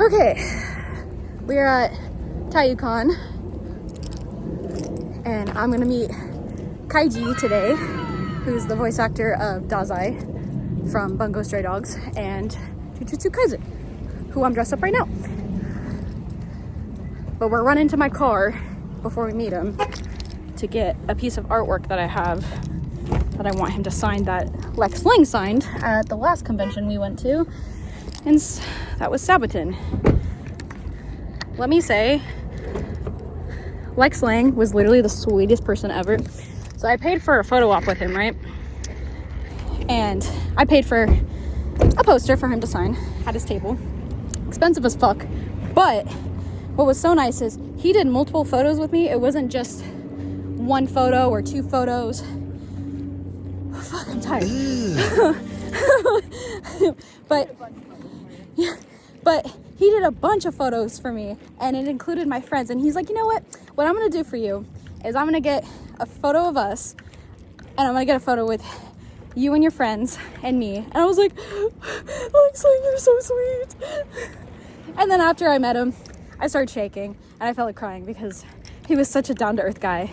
Okay, we're at Taiyou Con, and I'm gonna meet Kaiji today, who's the voice actor of Dazai from Bungo Stray Dogs, and Jujutsu Kaisen, who I'm dressed up right now. But we're running to my car before we meet him to get a piece of artwork that I have that I want him to sign, that Lex Lang signed at the last convention we went to, and that was Sabaton. Let me say, Lex Lang was literally the sweetest person ever. So I paid for a photo op with him, right? And I paid for a poster for him to sign at his table. Expensive as fuck. But what was so nice is he did multiple photos with me. It wasn't just one photo or two photos. Oh, fuck, I'm tired. But he did a bunch of photos for me, and it included my friends. And he's like, you know what I'm gonna do for you is I'm gonna get a photo of us, and I'm gonna get a photo with you and your friends and me. And I was like, Lex Lang, you're so sweet. And then after I met him, I started shaking, and I felt like crying because he was such a down-to-earth guy.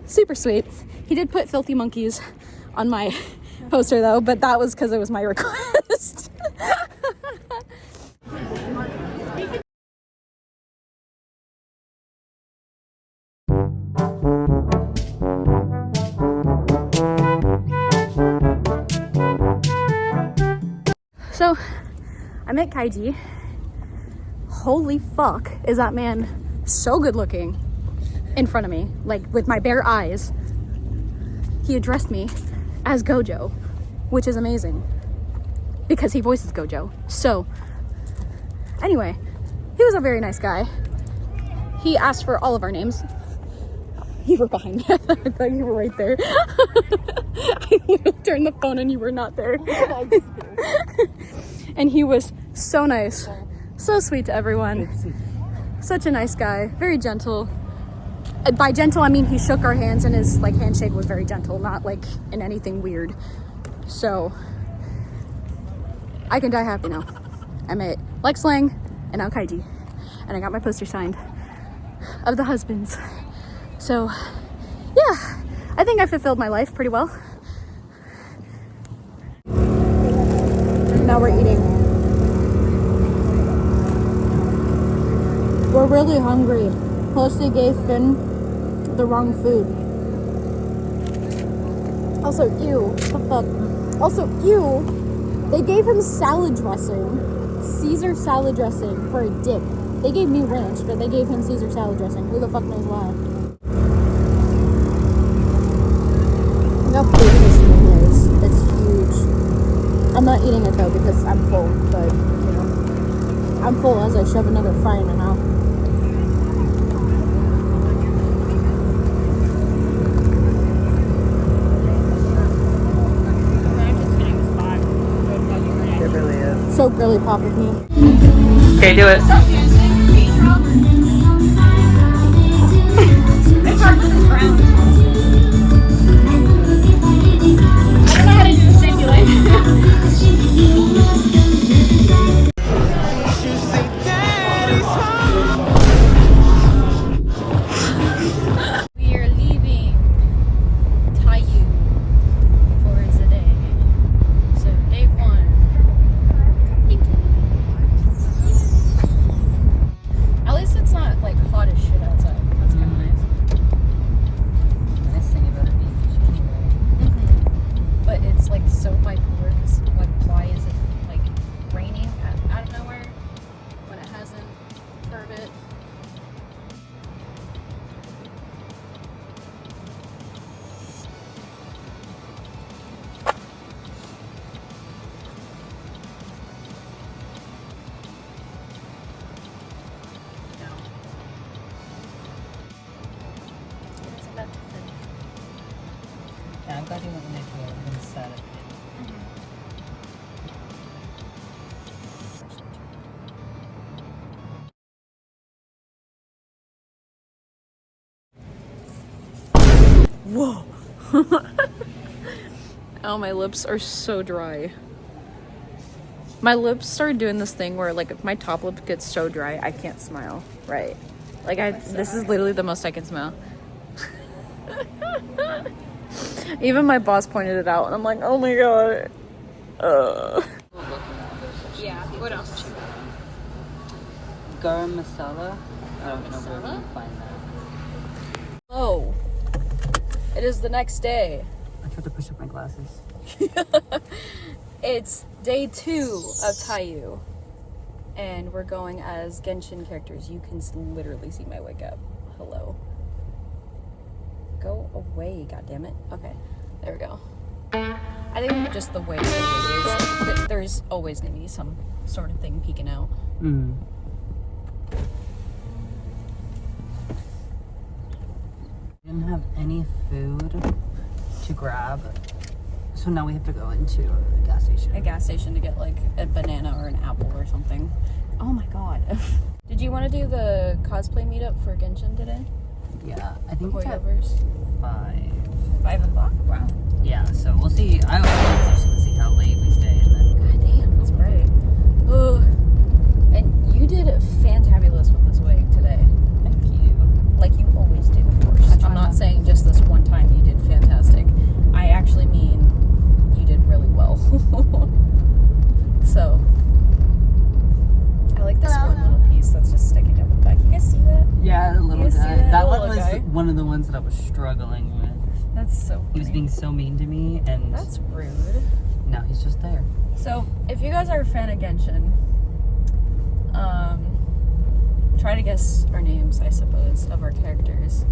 Super sweet. He did put Filthy Monkeys on my poster though, but that was because it was my request. So I met Kaiji. Holy fuck, is that man so good looking in front of me, like with my bare eyes. He addressed me as Gojo, which is amazing because he voices Gojo. So anyway, he was a very nice guy. He asked for all of our names. You were behind me. I thought you were right there. I literally turned the phone and you were not there. And he was so nice, so sweet to everyone. Such a nice guy, very gentle. By gentle, I mean he shook our hands, and his like handshake was very gentle, not like in anything weird. So I can die happy now. I met Lex Lang and now Kaiji, and I got my poster signed of the husbands. So yeah, I think I fulfilled my life pretty well. Now we're eating. We're really hungry. Plus they gave Finn the wrong food. Also, ew. The fuck? Also, ew. They gave him salad dressing. Caesar salad dressing for a dip. They gave me ranch, but they gave him Caesar salad dressing. Who the fuck knows why? Look how big this thing is. It's huge. I'm not eating it though because I'm full, but you know, I'm full as I shove another fry in my mouth. So girly pop with me. Okay, do it. It's hard with this brown. I don't know how to do the simulation. We are leaving Taiyou for the day. So day one. At least it's not like hot as shit outside. That's kind of nice. The nice thing about it being But it's like so bipolar because like why is it like raining out of nowhere when it hasn't for a bit? It's about to finish. Yeah, I'm glad you went into it instead of it. Whoa. Oh, my lips are so dry. My lips started doing this thing where, like, if my top lip gets so dry, I can't smile. Right. Like, this is literally the most I can smile. Even my boss pointed it out, and I'm like, oh my god. Yeah, what else? Garam masala. I don't know where we can find that. Oh. It is the next day. I tried to push up my glasses. It's day 2 of Taiyou. And we're going as Genshin characters. You can literally see my wake up. Hello. Go away, goddammit. Okay, there we go. I think just the way the wig is, there's always gonna be some sort of thing peeking out. Mm. We didn't have any food to grab, so now we have to go into a gas station. A gas station to get like a banana or an apple or something. Oh my god. Did you want to do the cosplay meetup for Genshin today? Yeah, I think it's at Hoovers? 5 o'clock? Wow. Yeah, so we'll see. I was just gonna see how late we stay and then. God damn, that's great. Ugh. And you did fantabulous with this wig today. Thank you. Like you always do, of course. I'm not saying just this one time you did fantastic. I actually mean you did really well. So, I like this one little piece that's just sticking up in the back. You guys see that? Yeah, the little You see guy. that That one little was guy? one of the ones that I was struggling with. That's so funny. He was being so mean to me, and That's rude. now he's just there. So, if you guys are a fan of Genshin, try to guess our names, I suppose, of our characters.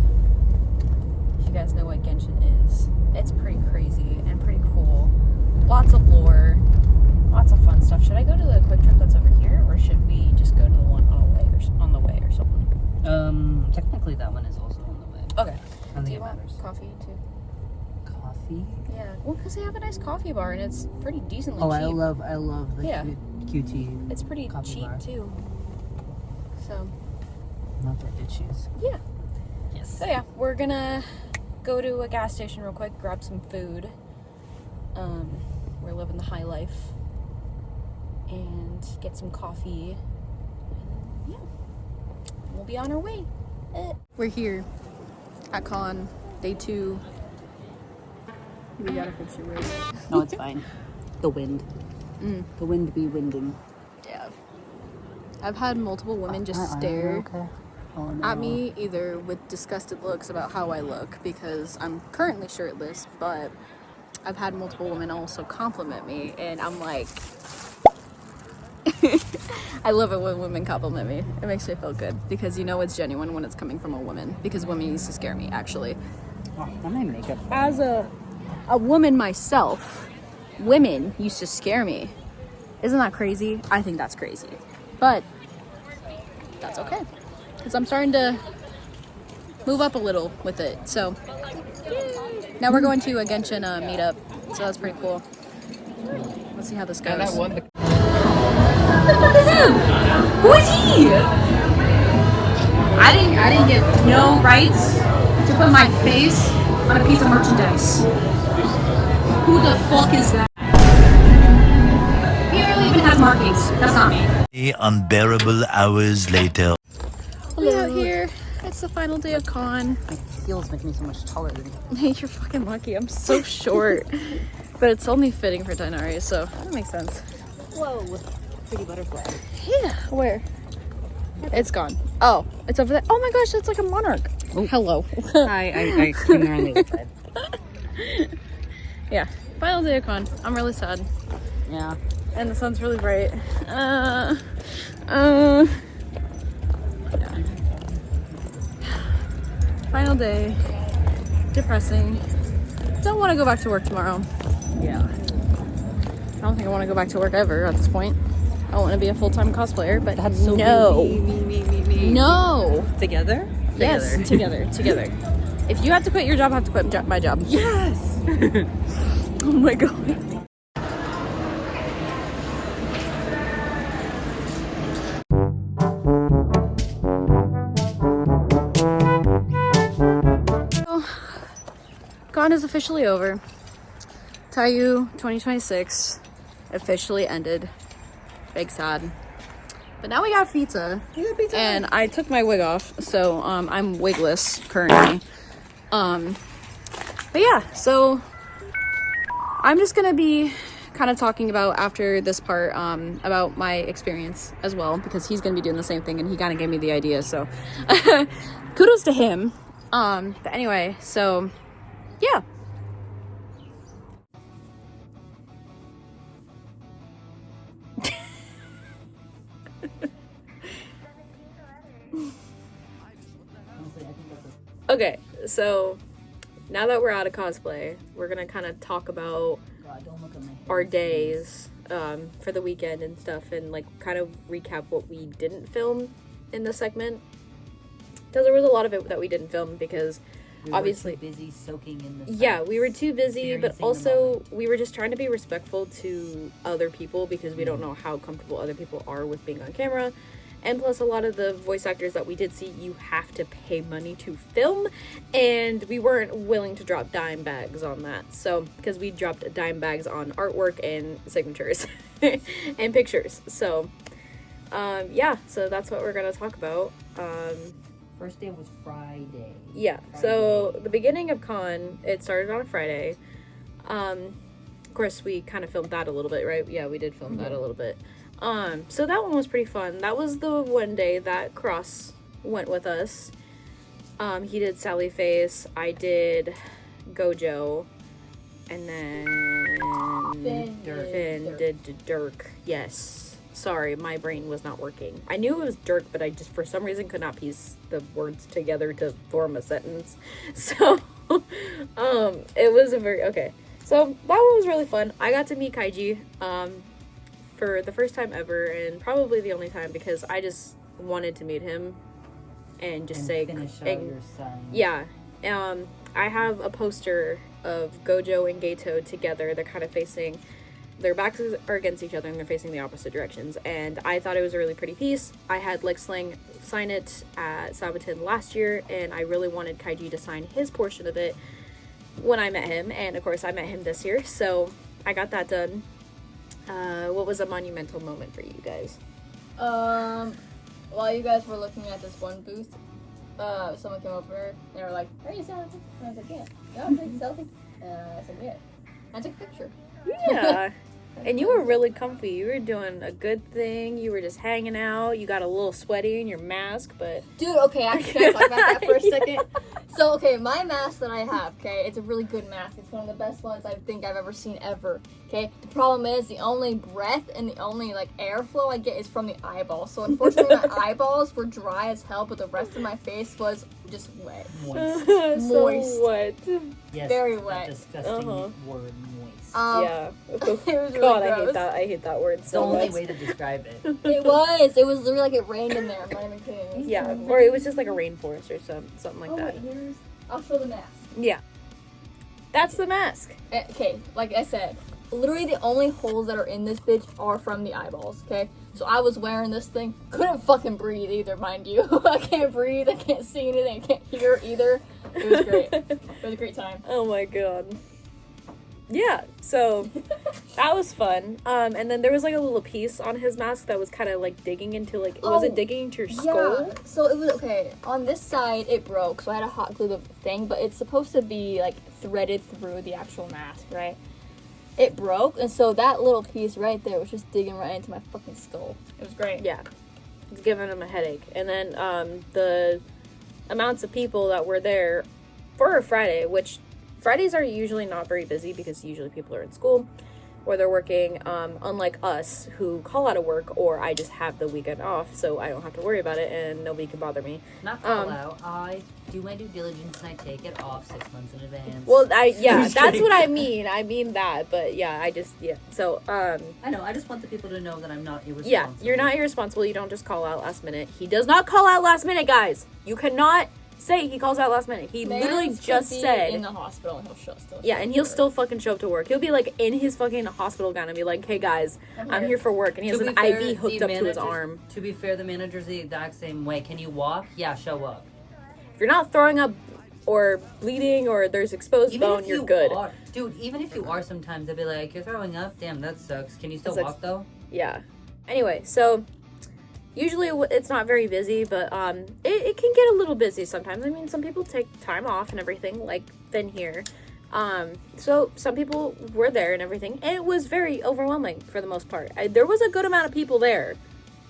If you guys know what Genshin is, it's pretty crazy and pretty cool. Lots of lore, lots of fun stuff. Should I go to the quick trip that's over here, or should we just go to the one on the way or something? Technically that one is also on the way. Okay. I don't Do think you it want matters. coffee too? Coffee? Yeah. Well, because they have a nice coffee bar and it's pretty decently Oh, cheap. I love the Yeah. QT. It's pretty coffee cheap bar. too. So. Not their issues. Yeah. Yes. So yeah, we're gonna go to a gas station real quick, grab some food. We're living the high life. And get some coffee. And yeah. We'll be on our way. We're here at Con, day 2. We gotta fix your wig. No, it's fine. The wind. The wind be winding. Yeah. I've had multiple women just stare at me either with disgusted looks about how I look because I'm currently shirtless, but I've had multiple women also compliment me and I'm like I love it when women compliment me. It makes me feel good because you know it's genuine when it's coming from a woman because women used to scare me actually. Oh, my makeup. As a woman myself, women used to scare me. Isn't that crazy? I think that's crazy. But that's okay. Because I'm starting to move up a little with it. So yay. Now we're going to a Genshin meetup. So that's pretty cool. Let's see how this goes. What the fuck is him? Who is he? I didn't get no rights to put my face on a piece of merchandise. Who the fuck is that? He barely even has markings. That's not me. Unbearable hours later. We out here. It's the final day of Con. My heels make me so much taller than you. Hey, you're fucking lucky. I'm so short. But it's only fitting for Dainari, so that makes sense. Whoa, pretty butterfly. Yeah. Where? It's gone. Oh, it's over there. Oh my gosh, that's like a monarch. Oh. Hello. Hi, I came there on the other side. Yeah. Final day of Con. I'm really sad. Yeah. And the sun's really bright. Yeah. Final day. Depressing. Don't want to go back to work tomorrow. Yeah. I don't think I want to go back to work ever at this point. I want to be a full-time cosplayer, but That's so no. me. No. Together? Yes, together. If you have to quit your job, I have to quit my job. Yes! Oh my god. Con is officially over. Taiyou 2026 officially ended. Big sad. But now we got pizza. And I took my wig off, so I'm wigless currently. But yeah, so I'm just gonna be kind of talking about after this part about my experience as well, because he's gonna be doing the same thing and he kind of gave me the idea, so kudos to him. But anyway, so yeah. Okay, so now that we're out of cosplay, we're gonna kind of talk about our days for the weekend and stuff, and like kind of recap what we didn't film in the segment, because there was a lot of it that we didn't film because obviously were too busy soaking in the sights, yeah, we were too busy, but also we were just trying to be respectful to other people because we don't know how comfortable other people are with being on camera. And plus, a lot of the voice actors that we did see, you have to pay money to film, and we weren't willing to drop dime bags on that. So, because we dropped dime bags on artwork and signatures and pictures. So, yeah, so that's what we're going to talk about. First day was Friday. Yeah, so the beginning of con, it started on a Friday. Of course, we kind of filmed that a little bit, right? Yeah, we did film that a little bit. So that one was pretty fun. That was the one day that Cross went with us. He did Sally Face, I did Gojo, and then Finn did Dirk. Yes. Sorry, my brain was not working. I knew it was Dirk, but I just, for some reason, could not piece the words together to form a sentence. So, it was a very, okay. So, that one was really fun. I got to meet Kaiji, for the first time ever, and probably the only time, because I just wanted to meet him and just say finish out your sign. Yeah. I have a poster of Gojo and Gato together. They're kind of facing, their backs are against each other and they're facing the opposite directions, and I thought it was a really pretty piece. I had Lex Slaying sign it at Sabaton last year, and I really wanted Kaiji to sign his portion of it when I met him, and of course I met him this year, so I got that done. What was a monumental moment for you guys? While you guys were looking at this one booth, someone came over, they were like, "Are you selling?" And I was like, "Yeah." "You want to take a selfie?" I said, "Yeah." I took a picture. Yeah. And you were really comfy. You were doing a good thing. You were just hanging out. You got a little sweaty in your mask, but... Dude, okay, actually, can I talk about that for a second? So, okay, my mask that I have, okay, it's a really good mask. It's one of the best ones I think I've ever seen ever, okay? The problem is the only breath and the only, like, airflow I get is from the eyeballs. So, unfortunately, my eyeballs were dry as hell, but the rest of my face was just wet. Moist. So wet. Yes, Very wet. Disgusting word, moist. Yeah. It was really God, gross. I hate that word It's so the only much. way to describe it. It was literally like it rained in there. I'm not even kidding. Yeah, or it was just like a rainforest or something like that. Wait, I'll show the mask. Yeah. That's the mask. Okay, like I said, literally the only holes that are in this bitch are from the eyeballs, okay? So I was wearing this thing, couldn't fucking breathe either, mind you. I can't breathe, I can't see anything, I can't hear either. It was great. It was a great time. Oh my god. Yeah, so that was fun. And then there was like a little piece on his mask that was kind of like digging into like, was it digging into your skull? Yeah, so it was, okay, on this side it broke, so I had to hot glue the thing, but it's supposed to be like threaded through the actual mask, right? It broke, and so that little piece right there was just digging right into my fucking skull. It was great. Yeah, it's giving him a headache. And then the amounts of people that were there for a Friday, which Fridays are usually not very busy because usually people are in school or they're working, unlike us who call out of work, or I just have the weekend off so I don't have to worry about it and nobody can bother me. Not call out, I do my due diligence and I take it off 6 months in advance. Well, that's what I mean. I mean that, but yeah, so, I know, I just want the people to know that I'm not irresponsible. yeah, you're not irresponsible. You don't just call out last minute. He does not call out last minute, guys. You cannot say he calls out last minute. He literally just said in the hospital and he'll still yeah, and he'll still fucking show up to work. He'll be like in his fucking hospital gown and be like, "Hey guys, I'm here for work," and he has an IV hooked up to his arm. To be fair, the manager's the exact same way. Can you walk? Yeah, show up. If you're not throwing up or bleeding or there's exposed bone, you're good. Dude, even if you are, sometimes they'll be like, "You're throwing up? Damn, that sucks. Can you still walk though?" Yeah. Anyway, so usually it's not very busy, but it can get a little busy sometimes. I mean, some people take time off and everything, like Finn here. So some people were there and everything, and it was very overwhelming for the most part. There was a good amount of people there.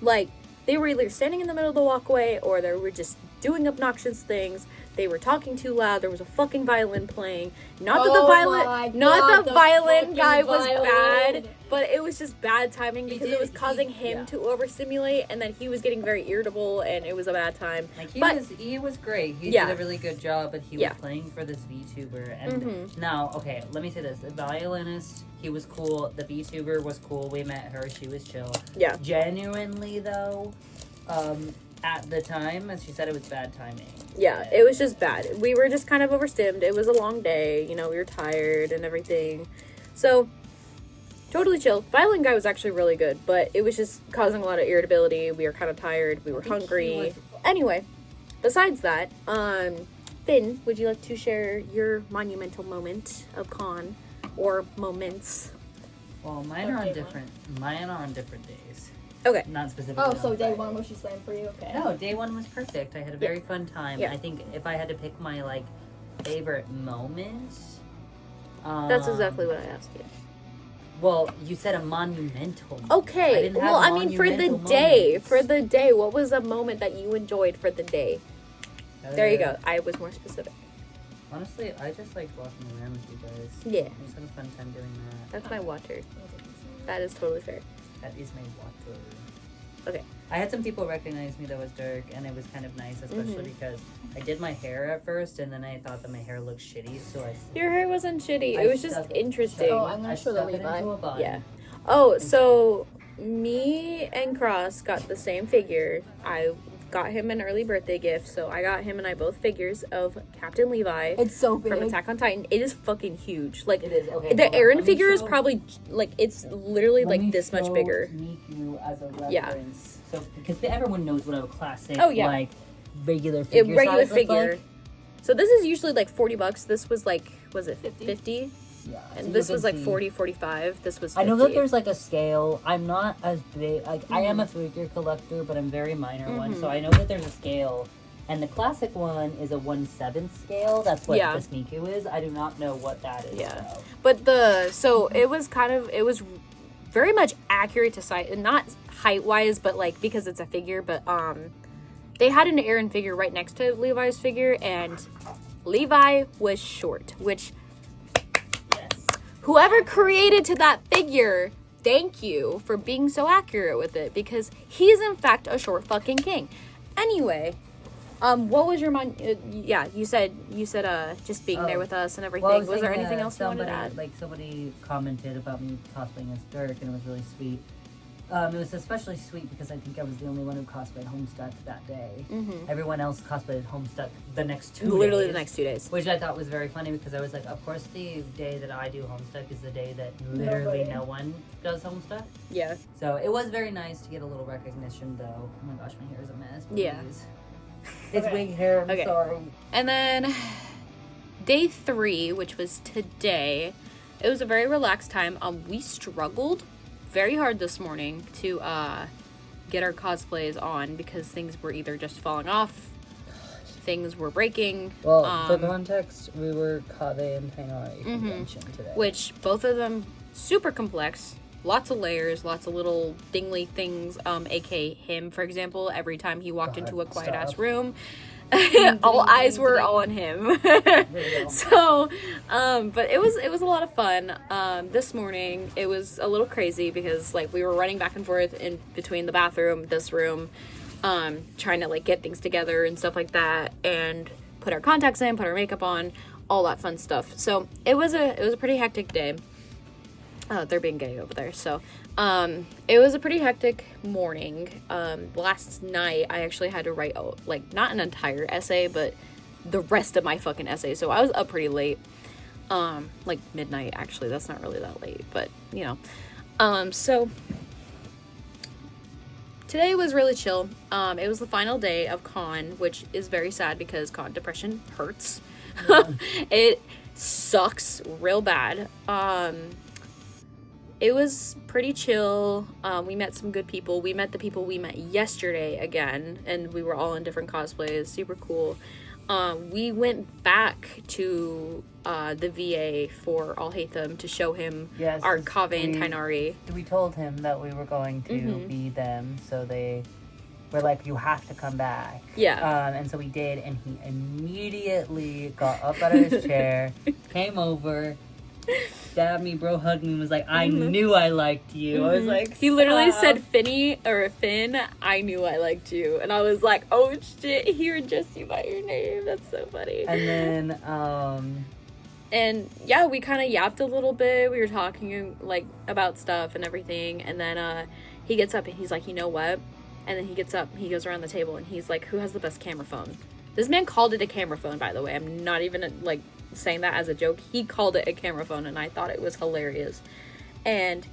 Like, they were either standing in the middle of the walkway, or they were just doing obnoxious things. They were talking too loud. There was a fucking violin playing. Not that the violin guy was bad, but it was just bad timing because it was causing him to overstimulate, and then he was getting very irritable, and it was a bad time. Like, he was great. He did a really good job, but he was playing for this VTuber. And now, okay, let me say this: the violinist, he was cool. The VTuber was cool. We met her. She was chill. Yeah. Genuinely though, at the time, as she said, it was bad timing. Yeah, it was just bad. We were just kind of overstimmed. It was a long day. You know, we were tired and everything. So, totally chill. Violin guy was actually really good, but it was just causing a lot of irritability. We were kind of tired. We were hungry. Anyway, besides that, Finn, would you like to share your monumental moment of con or moments? Well, mine are on different days. Okay. Not specifically. Oh, so day one was just slammed for you? Okay. No, day one was perfect. I had a very fun time. Yeah. I think if I had to pick my, like, favorite moment... That's exactly what I asked you. Well, you said a monumental moment. Okay. Well, I mean, for the day, what was a moment that you enjoyed for the day? There you go. I was more specific. Honestly, I just liked walking around with you guys. Yeah. I just had a fun time doing that. That's my water. That is totally fair. That is my water. Okay. I had some people recognize me that was dark, and it was kind of nice, especially because I did my hair at first, and then I thought that my hair looked shitty, so Your hair wasn't shitty. It was just interesting. Oh, I'm gonna show the Levi. Yeah. Oh, so me and Cross got the same figure. I got him an early birthday gift, so I got him and I both figures of Captain Levi. It's so big. From Attack on Titan. It is fucking huge. Like, it is. Okay, the Eren figure is probably, like, it's literally, like, this much bigger. Miku as a reference. Yeah. So, because everyone knows what a classic, like, regular figure. Like. So this is usually, like, $40. This was, like, was it 50? Yeah. And so this was, like, 40, 45. This was 50. I know that there's, like, a scale. I'm not as big. Like, I am a figure collector, but I'm very minor one. So I know that there's a scale. And the classic one is a 1/7 scale. That's what this Miku is. I do not know what that is. Yeah. Though. But so it was very much accurate to size, not height-wise, but, like, because it's a figure, but, they had an Eren figure right next to Levi's figure, and Levi was short, which... Whoever created to that figure, thank you for being so accurate with it, because he's in fact a short fucking king. Anyway, what was your you said just being there with us and everything. Well, was there anything else you wanted to add? Like, somebody commented about me cosplaying as Dirk, and it was really sweet. It was especially sweet because I think I was the only one who cosplayed Homestuck that day. Everyone else cosplayed Homestuck the next 2 days. Literally the next 2 days. Which I thought was very funny because I was like, of course the day that I do Homestuck is the day that literally no one does Homestuck. Yeah. So it was very nice to get a little recognition, though. Oh my gosh, my hair is a mess. Please. Yeah. It's wig hair, I'm sorry. And then day 3, which was today, it was a very relaxed time. We struggled very hard this morning to get our cosplays on because things were either just falling off, things were breaking. Well, for context, we were Kave and Tainari convention today. Which, both of them, super complex. Lots of layers, lots of little dingly things, aka him, for example. Every time he walked into a quiet-ass room, all eyes were on him. So, but it was a lot of fun. This morning, it was a little crazy because, like, we were running back and forth in between the bathroom, this room, trying to, like, get things together and stuff like that, and put our contacts in, put our makeup on, all that fun stuff. So, it was a pretty hectic day. They're being gay over there. So, it was a pretty hectic morning. Last night, I actually had to write, like, not an entire essay, but the rest of my fucking essay. So, I was up pretty late. Like, midnight, actually. That's not really that late, but, you know. So, today was really chill. It was the final day of con, which is very sad because con depression hurts. It sucks real bad. it was pretty chill. We met some good people. We met the people we met yesterday again, and we were all in different cosplays. Super cool. We went back to the VA for All Hate Them to show him our Kave and Tainari. We told him that we were going to be them, so they were like, you have to come back. Yeah. And so we did, and he immediately got up out of his chair, came over, stabbed me, bro, hugged me, and was like, I knew I liked you. I was like, he literally said, Finn, I knew I liked you. And I was like, oh shit, he addressed you by your name. That's so funny. And then, and yeah, we kind of yapped a little bit. We were talking, like, about stuff and everything. And then, he gets up and he's like, you know what? And then he gets up, he goes around the table, and he's like, who has the best camera phone? This man called it a camera phone, by the way. I'm not even, like, saying that as a joke. He called it a camera phone, and I thought it was hilarious. And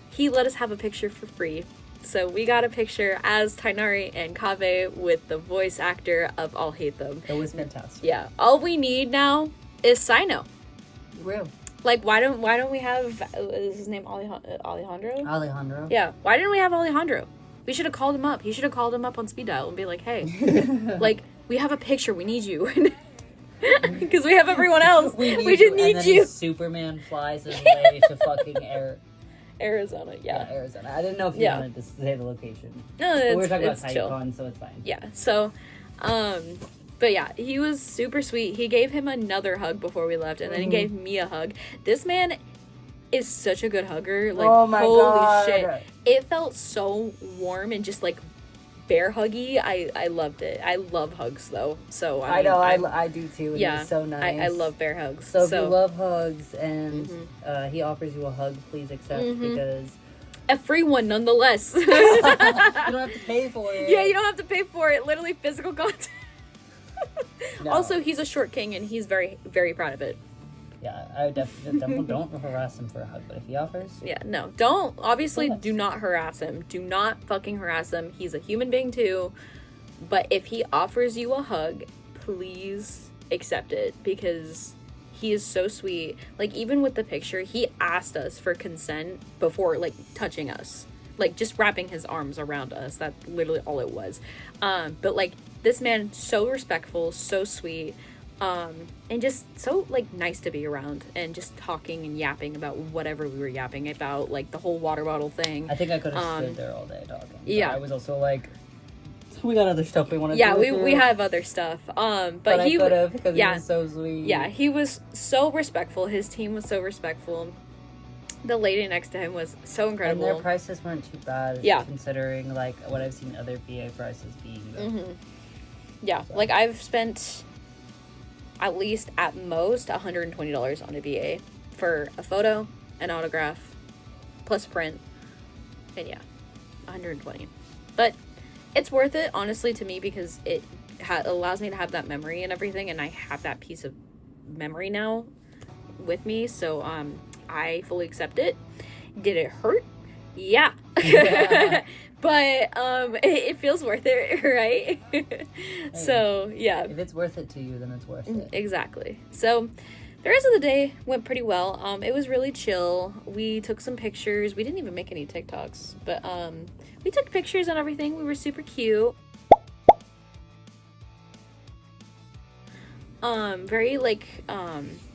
he let us have a picture for free. So we got a picture as Tainari and Kave with the voice actor of All Hate Them. it was fantastic. Yeah. All we need now is Sino. Real. Like, why don't we have, is his name Alejandro? Alejandro. Yeah. Why didn't we have Alejandro? We should have called him up. He should have called him up on speed dial and be like, hey, like, we have a picture. We need you. Because we have everyone else. We just need and then you. Superman flies his way to fucking Arizona, yeah. Arizona. I didn't know if you wanted to say the location. No, but we were talking about Taiyou Con, so it's fine. Yeah, so, but yeah, he was super sweet. He gave him another hug before we left, and then he gave me a hug. This man is such a good hugger. Like, oh my holy God. shit. It felt so warm and just, like, bear huggy. I loved it. I love hugs, though. So, I know, I do too. Yeah. It's so nice. I love bear hugs. So if you love hugs and he offers you a hug, please accept because... A free one, nonetheless. You don't have to pay for it. Yeah, you don't have to pay for it. Literally physical contact. No. Also, he's a short king, and he's very, very proud of it. Yeah, I definitely don't harass him for a hug, but if he offers... Yeah, no, don't. Obviously, do not harass him. Do not fucking harass him. He's a human being, too. But if he offers you a hug, please accept it, because he is so sweet. Like, even with the picture, he asked us for consent before, like, touching us. Like, just wrapping his arms around us. That's literally all it was. But, like, this man, so respectful, so sweet. And just so, like, nice to be around, and just talking and yapping about whatever we were yapping about, like, the whole water bottle thing. I think I could have stood there all day talking. Yeah. I was also like, we got other stuff we want to do. Yeah, we have other stuff. But I could have, because he was so sweet. Yeah, he was so respectful. His team was so respectful. The lady next to him was so incredible. And their prices weren't too bad, considering, like, what I've seen other VA prices being. Yeah, so. Like, I've spent... at least, at most, $120 on a VA for a photo, an autograph, plus print, and yeah, $120. But it's worth it, honestly, to me, because it allows me to have that memory and everything, and I have that piece of memory now with me, so I fully accept it. Did it hurt? Yeah. But it feels worth it, right? Hey, so yeah, if it's worth it to you, then it's worth it. Exactly. So the rest of the day went pretty well. It was really chill. We took some pictures. We didn't even make any TikToks, but we took pictures and everything. We were super cute. Very like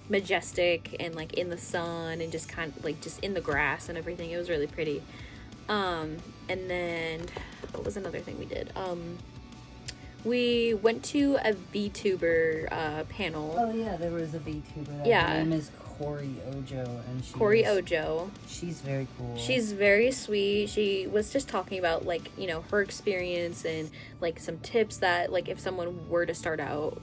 majestic and like in the sun and just kind of like just in the grass and everything. It was really pretty. And then what was another thing we did? We went to a VTuber panel. Oh yeah, there was a VTuber. Yeah. Her name is Corey Ojo, and she's very cool. She's very sweet. She was just talking about, like, you know, her experience and like some tips that, like, if someone were to start out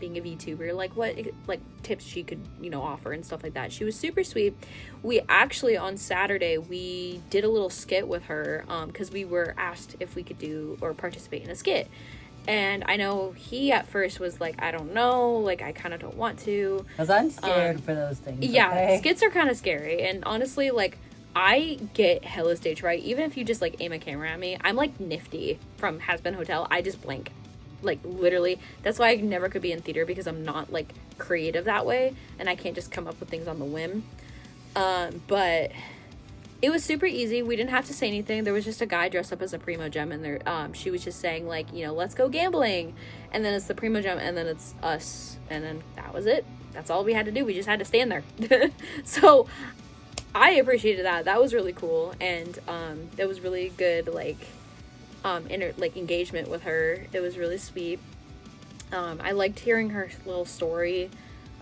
being a VTuber, like what like tips she could, you know, offer and stuff like that. She was super sweet. We actually on Saturday we did a little skit with her because we were asked if we could do or participate in a skit, and I know he at first was like, I don't know, like I kind of don't want to, because I'm scared for those things. Yeah, okay? Skits are kind of scary, and honestly, like, I get hella stage fright. Even if you just like aim a camera at me, I'm like Nifty from Has Been Hotel. I just blink. Like, literally, that's why I never could be in theater, because I'm not, like, creative that way, and I can't just come up with things on the whim. But it was super easy. We didn't have to say anything. There was just a guy dressed up as a Primo Gem, and there, she was just saying, like, you know, let's go gambling. And then it's the Primo Gem, and then it's us. And then that was it. That's all we had to do. We just had to stand there. So I appreciated that. That was really cool. And it was really good, like, engagement with her. It was really sweet. I liked hearing her little story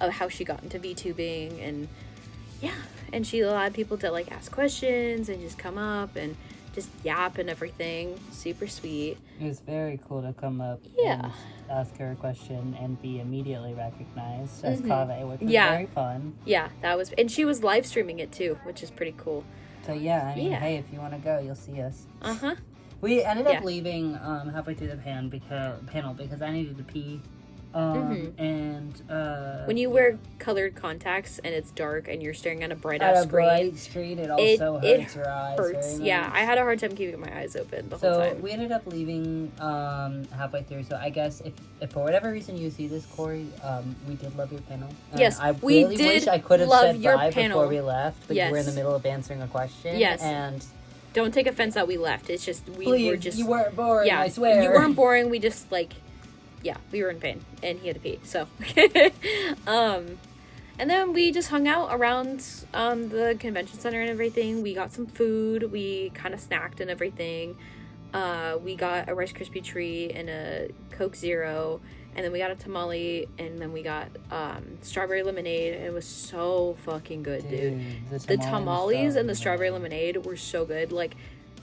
of how she got into VTubing, and yeah. And she allowed people to, like, ask questions and just come up and just yap and everything. Super sweet. It was very cool to come up and ask her a question and be immediately recognized as Kaveh, which was very fun. Yeah, that was... And she was live streaming it, too, which is pretty cool. So, yeah, I mean, hey, if you want to go, you'll see us. Uh-huh. We ended up leaving halfway through the panel because I needed to pee. And when you wear colored contacts and it's dark and you're staring at a bright ass screen, it also hurts your eyes. Hurts. Yeah, I had a hard time keeping my eyes open the whole time. So we ended up leaving halfway through. So I guess if for whatever reason you see this, Corey, we did love your panel. And yes, I really wish I could have said bye before we left, but you were in the middle of answering a question. Yes, and don't take offense that we left. It's just you weren't boring. Yeah, I swear you weren't boring. We just we were in pain, and he had to pee, so. And then we just hung out around the convention center and everything. We got some food. We kind of snacked and everything. We got a Rice Krispie treat and a Coke Zero, and then we got a tamale, and then we got strawberry lemonade. And it was so fucking good, dude. The tamales and the strawberry lemonade were so good. Like,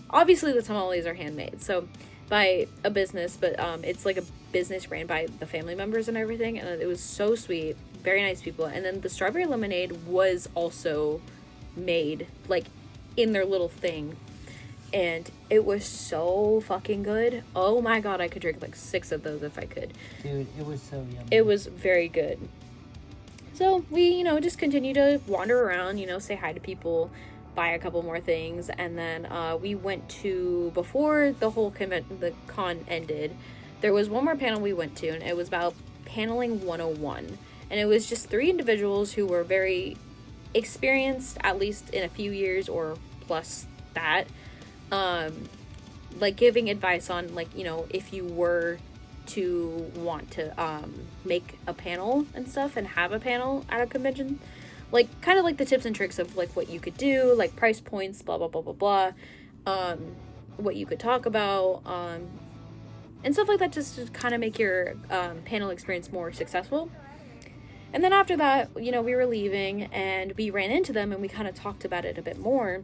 obviously the tamales are handmade, so by a business, but it's like a business ran by the family members and everything, and it was so sweet. Very nice people. And then the strawberry lemonade was also made like in their little thing, and it was so fucking good. Oh my god, I could drink like 6 of those if I could. Dude, it was so yummy. It was very good. So we, just continue to wander around, say hi to people, buy a couple more things, and then we went to, before the whole the con ended, there was one more panel we went to, and it was about paneling 101, and it was just 3 individuals who were very experienced, at least in a few years or plus that, like giving advice on, like, if you were to want to make a panel and stuff and have a panel at a convention, like, kind of like the tips and tricks of, like, what you could do, like, price points, blah, blah, blah, blah, blah, what you could talk about, and stuff like that, just to kind of make your panel experience more successful. And then after that, we were leaving, and we ran into them, and we kind of talked about it a bit more.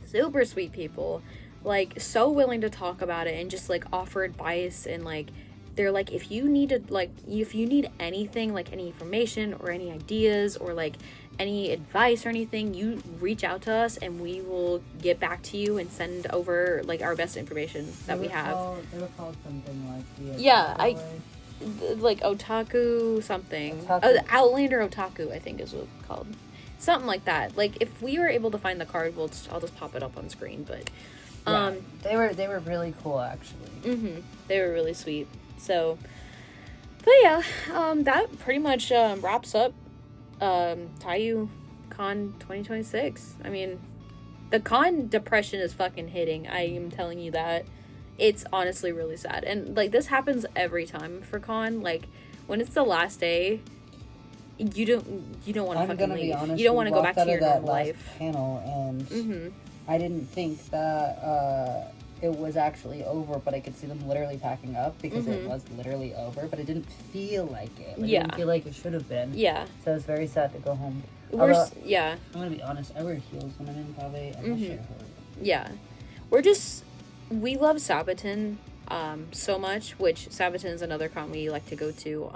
Super sweet people, like, so willing to talk about it, and just, like, offer advice, and, like, they're like, if you need anything, like any information or any ideas or like any advice or anything, you reach out to us and we will get back to you and send over like our best information that we have. They were called something like like Otaku something. Outlander Otaku, I think is what it's called. Something like that. Like, if we were able to find the card, I'll just pop it up on screen. But they were really cool, actually. They were really sweet. So, but yeah, that pretty much wraps up Taiyou Con 2026. I mean, the con depression is fucking hitting. I am telling you that. It's honestly really sad. And, like, this happens every time for con. Like, when it's the last day, you don't want to fucking leave. Honest, you don't want to go back to your normal life. Panel, and I didn't think that it was actually over, but I could see them literally packing up because it was literally over, but it didn't feel like it. It didn't feel like it should have been. Yeah. So it was very sad to go home. I'm gonna be honest, I wear heels when I'm in Kaveh, and that shit hurt. Yeah. We love Sabaton so much, which Sabaton is another con we like to go to,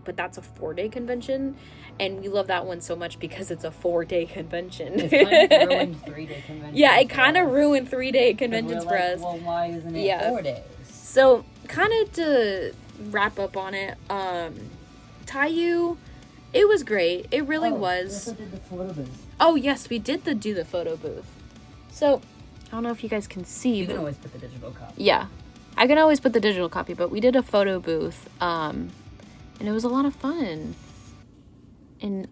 but that's a 4-day convention, and we love that one so much because it's a 4-day convention. It's kind of ruined 3-day conventions. Yeah, it kind of ruined 3-day conventions for us. Well, why isn't it 4 days? So, kind of to wrap up on it, Taiyou, it was great. It really was. We also did the photo booth. Oh, yes, we did do the photo booth. So, I don't know if you guys can see. You can always put the digital copy. Yeah. I can always put the digital copy, but we did a photo booth, and it was a lot of fun. And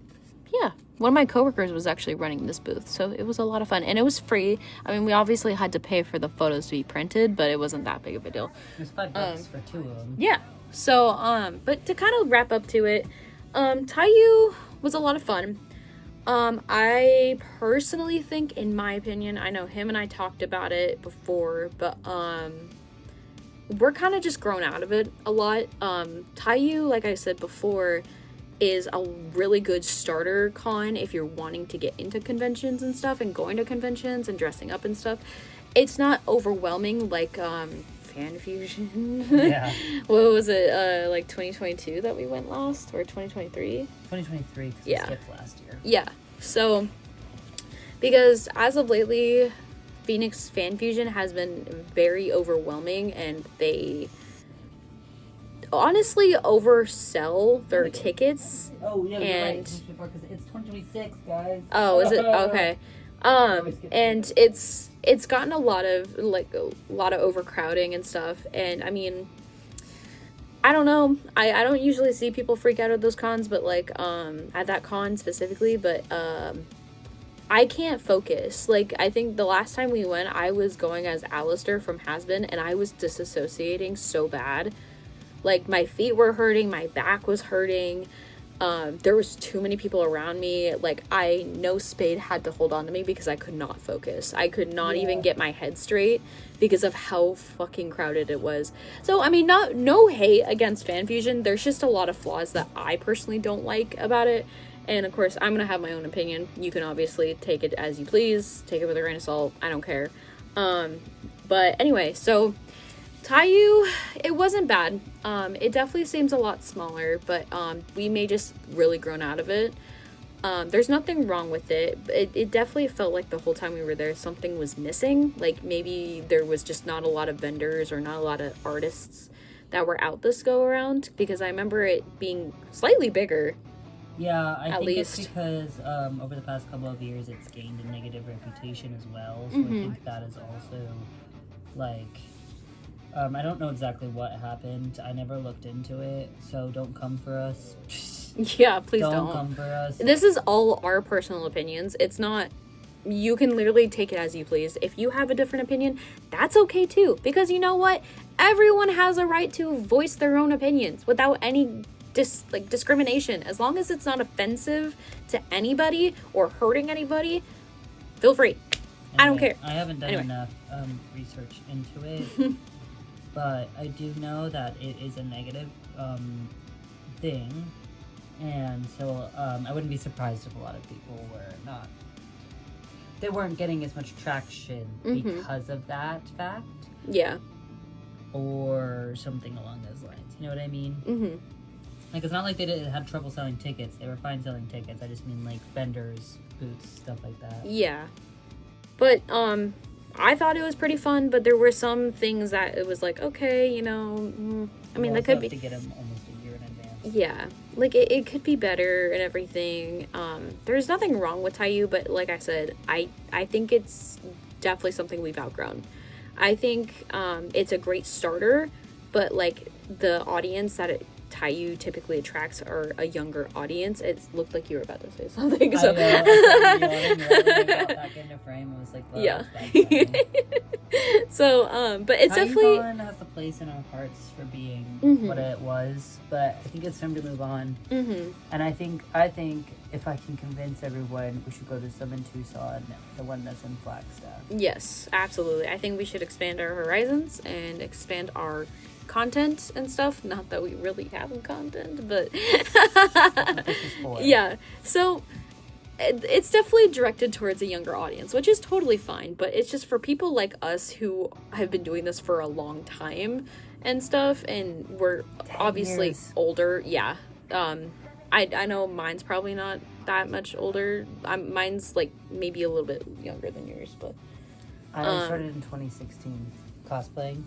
yeah, one of my coworkers was actually running this booth, so it was a lot of fun, and it was free. I mean, we obviously had to pay for the photos to be printed, but it wasn't that big of a deal. It was $5 for 2 of them. Yeah. So, but to kind of wrap up to it, Taiyou was a lot of fun. I personally think, in my opinion, I know him and I talked about it before, but, we're kind of just grown out of it a lot. Taiyou, like I said before, is a really good starter con if you're wanting to get into conventions and stuff, and going to conventions and dressing up and stuff. It's not overwhelming like, Fan Fusion. Yeah. What was it, like 2022 that we went last, or 2023? 2023, because Yeah. we skipped last year. Yeah, so, because as of lately, Phoenix Fan Fusion has been very overwhelming, and they honestly oversell their tickets. Oh, yeah, you're And- right. Because it's 2026, guys. Oh, is it? Okay. And it's gotten a lot of overcrowding and stuff, and I mean, I don't know. I don't usually see people freak out at those cons, but like at that con specifically, but I can't focus. Like, I think the last time we went, I was going as Alistair from Has-Been, and I was disassociating so bad. Like, my feet were hurting, my back was hurting. There was too many people around me. Like, I know Spade had to hold on to me because I could not focus. I could not even get my head straight because of how fucking crowded it was. So, I mean, no hate against Fan Fusion. There's just a lot of flaws that I personally don't like about it. And of course, I'm gonna have my own opinion. You can obviously take it as you please, take it with a grain of salt. I don't care. But anyway, so Taiyou, it wasn't bad. It definitely seems a lot smaller, but we may just really grown out of it. There's nothing wrong with it. It definitely felt like the whole time we were there, something was missing. Like, maybe there was just not a lot of vendors or not a lot of artists that were out this go around, because I remember it being slightly bigger. Yeah, I At think least. it's because over the past couple of years, it's gained a negative reputation as well. So I think that is also, like, I don't know exactly what happened. I never looked into it, so don't come for us. Yeah, please don't. Come for us. This is all our personal opinions. It's not, you can literally take it as you please. If you have a different opinion, that's okay too. Because you know what? Everyone has a right to voice their own opinions without any discrimination. As long as it's not offensive to anybody or hurting anybody, feel free. I don't care. I haven't done Anyway. enough research into it, but I do know that it is a negative thing, and so I wouldn't be surprised if a lot of people weren't getting as much traction because of that fact, Yeah. or something along those lines. You know what I mean? Like, it's not like they had trouble selling tickets. They were fine selling tickets. I just mean, like, vendors, booths, stuff like that. Yeah. But, I thought it was pretty fun, but there were some things that it was like, okay, you know, I mean, You that also could have be, to get them almost a year in advance. yeah, like, it could be better and everything. There's nothing wrong with Taiyou, but like I said, I think it's definitely something we've outgrown. I think, it's a great starter, but, like, the audience that Taiyou typically attracts are a younger audience. It looked like you were about to say something. So. I know. I got back into frame. I was like, well, Yeah. that's bad. So, but it's definitely. Taiyou Con has a place in our hearts for being Mhm. what it was, but I think it's time to move on. Mm-hmm. And I think if I can convince everyone, we should go to some in Tucson, the one that's in Flagstaff. Yes, absolutely. I think we should expand our horizons and expand our content and stuff. Not that we really have content, but That's what this is for. yeah. So it's definitely directed towards a younger audience, which is totally fine. But it's just for people like us who have been doing this for a long time and stuff, and we're obviously years. older. Yeah. I know mine's probably not that much older. Mine's like maybe a little bit younger than yours, but I started in 2016 cosplaying.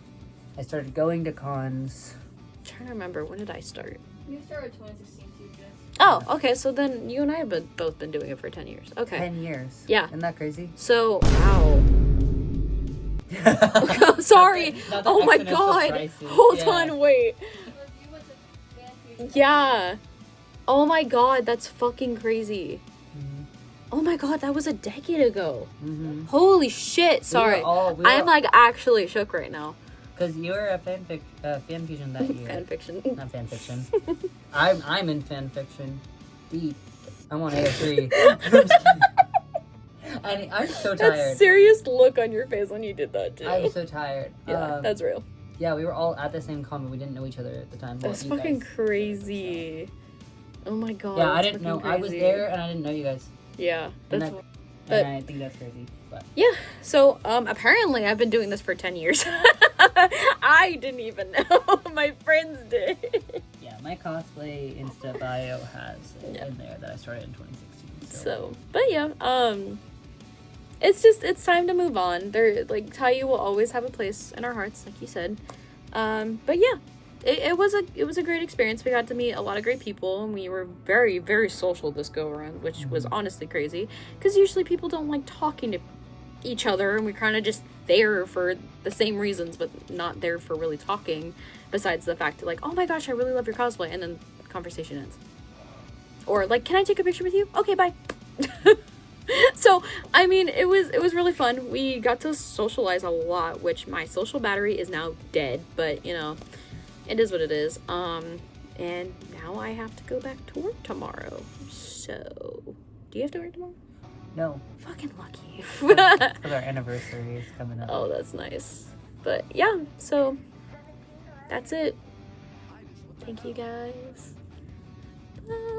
I started going to cons. I'm trying to remember, when did I start? You started 2016 too, Jess. Oh, okay, so then you and I have both been doing it for 10 years. Okay. 10 years. Yeah. Isn't that crazy? So, wow. Sorry. Not the Oh my exponential god. crisis. Hold Yeah. on, wait. Because you went to Fan Fusion. Yeah. Oh my god, that's fucking crazy. Oh my god, that was a decade ago. Mm-hmm. Holy shit! Sorry, I'm like actually shook right now. Because you were a fan fiction that year. Fan fiction. Not fan fiction. I'm in fan fiction. Deep. I'm on AO3. And I'm so tired. That serious look on your face when you did that too. I'm so tired. Yeah, that's real. Yeah, we were all at the same con, but we didn't know each other at the time. That's Well, fucking guys. crazy. Oh my god. Yeah, I that's didn't know. fucking I was crazy. there and I didn't know you guys. Yeah, And, that's. and I think that's crazy. But Yeah, so apparently I've been doing this for 10 years. I didn't even know. My friends did. yeah, my cosplay Insta bio has it in there that I started in 2016. So, but yeah, it's time to move on. There, like, Taiyou will always have a place in our hearts, like you said. But yeah, it was a great experience. We got to meet a lot of great people, and we were very, very social this go around, which was honestly crazy. Because usually people don't like talking to each other, and we're kind of just there for the same reasons, but not there for really talking. Besides the fact that, like, oh my gosh, I really love your cosplay, and then conversation ends. Or like, can I take a picture with you? Okay, bye. So, I mean, it was really fun. We got to socialize a lot, which my social battery is now dead, but you know, it is what it is. And now I have to go back to work tomorrow. So, do you have to work tomorrow? No. Fucking lucky. Because our anniversary is coming up. Oh, that's nice. But yeah, so that's it. Thank you guys. Bye.